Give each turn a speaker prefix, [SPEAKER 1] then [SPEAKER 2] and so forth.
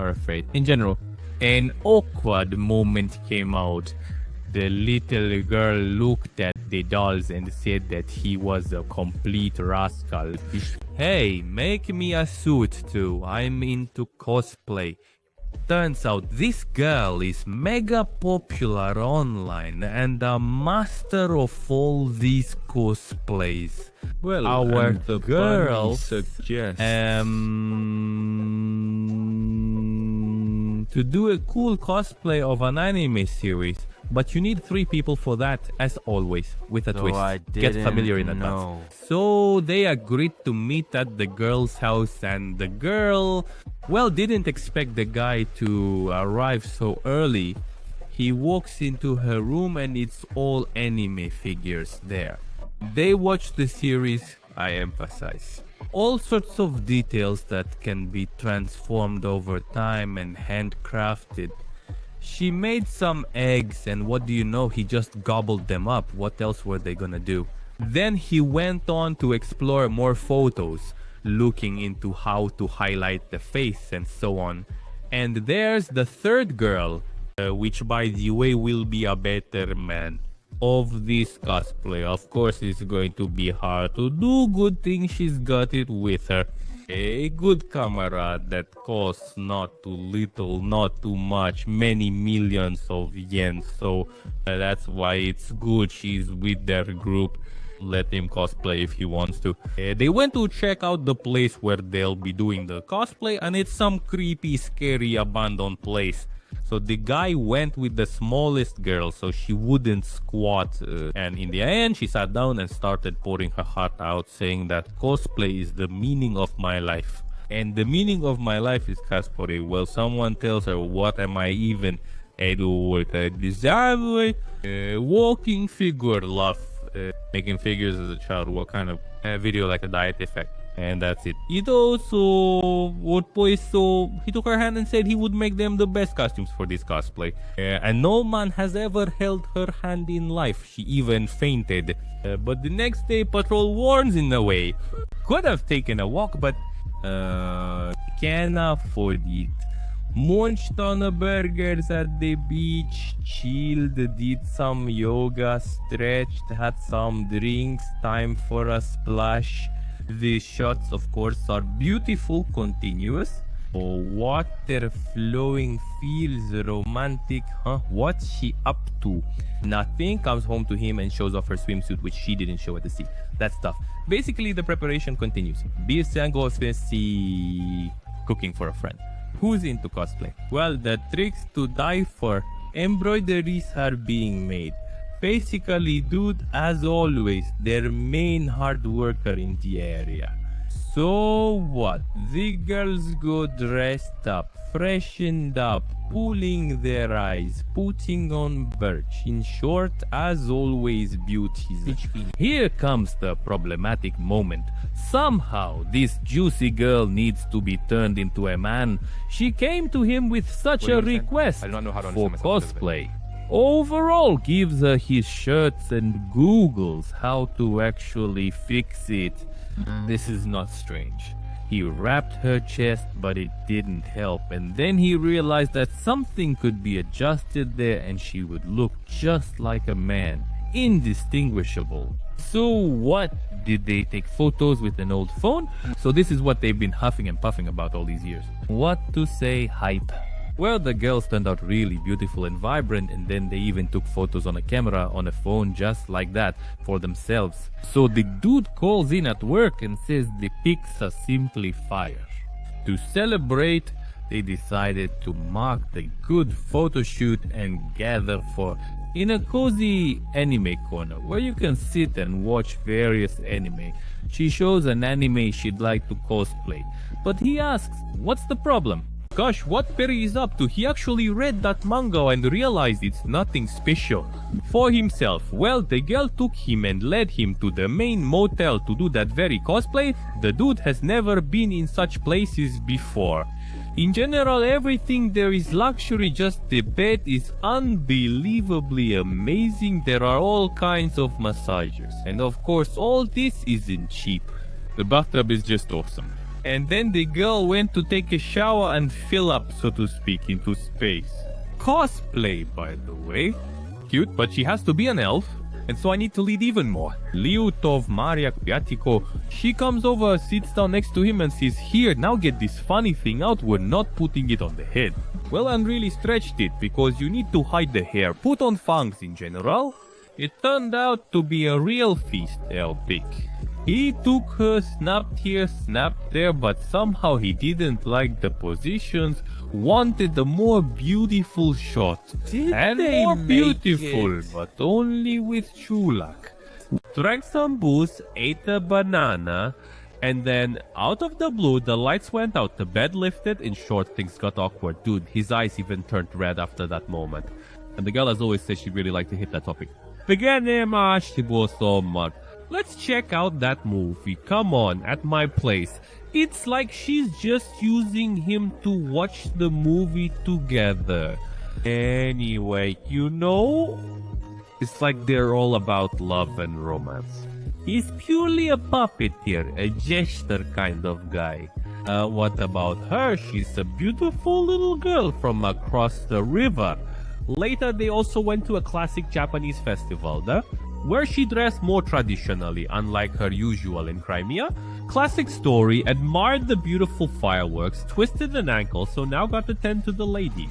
[SPEAKER 1] are afraid. In general, an awkward moment came out. The little girl looked at the dolls and said that he was a complete rascal. Hey, make me a suit too. I'm into cosplay. Turns out this girl is mega popular online and a master of all these cosplays.
[SPEAKER 2] Well,
[SPEAKER 1] our
[SPEAKER 2] the
[SPEAKER 1] girl
[SPEAKER 2] suggests
[SPEAKER 1] to do a cool cosplay of an anime series. But you need 3 people for that, as always, with a twist. Get familiar in advance. So they agreed to meet at the girl's house, and the girl, well, didn't expect the guy to arrive so early. He walks into her room and it's all anime figures there. They watch the series, I emphasize. All sorts of details that can be transformed over time and handcrafted. She made some eggs and what do you know, he just gobbled them up. What else were they gonna do? Then he went on to explore more photos, looking into how to highlight the face and so on. And there's the third girl, which by the way will be a better man of this cosplay. Of course it's going to be hard to do, good thing she's got it with her. A good camera that costs not too little, not too much, many millions of yen. So that's why it's good she's with their group. Let him cosplay if he wants to. They went to check out the place where they'll be doing the cosplay, and it's some creepy, scary, abandoned place. So the guy went with the smallest girl so she wouldn't squat, and in the end she sat down and started pouring her heart out, saying that cosplay is the meaning of my life. And the meaning of my life is cosplay. Well, someone tells her, what am I even? I do what I design, walking figure, love, making figures as a child, what kind of video like a diet effect. And that's it. He also, so he took her hand and said he would make them the best costumes for this cosplay. And no man has ever held her hand in life. She even fainted. But the next day, patrol warns in a way. Could have taken a walk, but can't afford it. Munched on a burgers at the beach, chilled, did some yoga, stretched, had some drinks, time for a splash. The shots, of course, are beautiful, continuous. Oh, water flowing, feels romantic, huh? What's she up to? Nothing. Comes home to him and shows off her swimsuit, which she didn't show at the sea. That's tough. Basically, the preparation continues. Cooking for a friend. Who's into cosplay? Well, the tricks to die for. Embroideries are being made. Basically, dude, as always, their main hard worker in the area. So what? The girls go dressed up, freshened up, pulling their eyes, putting on birch. In short, as always, beauties. Here comes the problematic moment. Somehow, this juicy girl needs to be turned into a man. She came to him with such a request for cosplay. Overall, gives her his shirts and Googles how to actually fix it. This is not strange. He wrapped her chest, but it didn't help, and then he realized that something could be adjusted there and she would look just like a man. Indistinguishable. So what? Did they take photos with an old phone? So this is what they've been huffing and puffing about all these years. What to say? Hype. Well, the girls turned out really beautiful and vibrant, and then they even took photos on a camera on a phone just like that for themselves. So the dude calls in at work and says the pics are simply fire. To celebrate, they decided to mark the good photo shoot and gather for in a cozy anime corner where you can sit and watch various anime. She shows an anime she'd like to cosplay, but he asks, what's the problem? Gosh, what Perry is up to? He actually read that manga and realized it's nothing special. For himself, well, the girl took him and led him to the main motel to do that very cosplay. The dude has never been in such places before. In general, everything there is luxury, just the bed is unbelievably amazing. There are all kinds of massagers. And of course, all this isn't cheap. The bathtub is just awesome. And then the girl went to take a shower and fill up, so to speak, into space. Cosplay, by the way. Cute, but she has to be an elf. And so I need to lead even more. Liutov Maria Kviatiko, she comes over, sits down next to him and says, "Here, now get this funny thing out, we're not putting it on the head." Well, and really stretched it, because you need to hide the hair, put on fangs in general. It turned out to be a real feast, Elpic. He took her, snapped here, snapped there, but somehow he didn't like the positions, wanted a more beautiful shot. And more beautiful, but only with Chulak. Drank some booze, ate a banana, and then out of the blue, the lights went out, the bed lifted, in short, things got awkward. Dude, his eyes even turned red after that moment. And the girl has always said she'd really like to hit that topic. Let's check out that movie, come on, at my place. It's like she's just using him to watch the movie together. Anyway, you know, it's like they're all about love and romance. He's purely a puppeteer, a jester kind of guy. What about her? She's a beautiful little girl from across the river. Later, they also went to a classic Japanese festival, where she dressed more traditionally, unlike her usual in Crimea. Classic story, admired the beautiful fireworks, twisted an ankle, so now got to tend to the lady.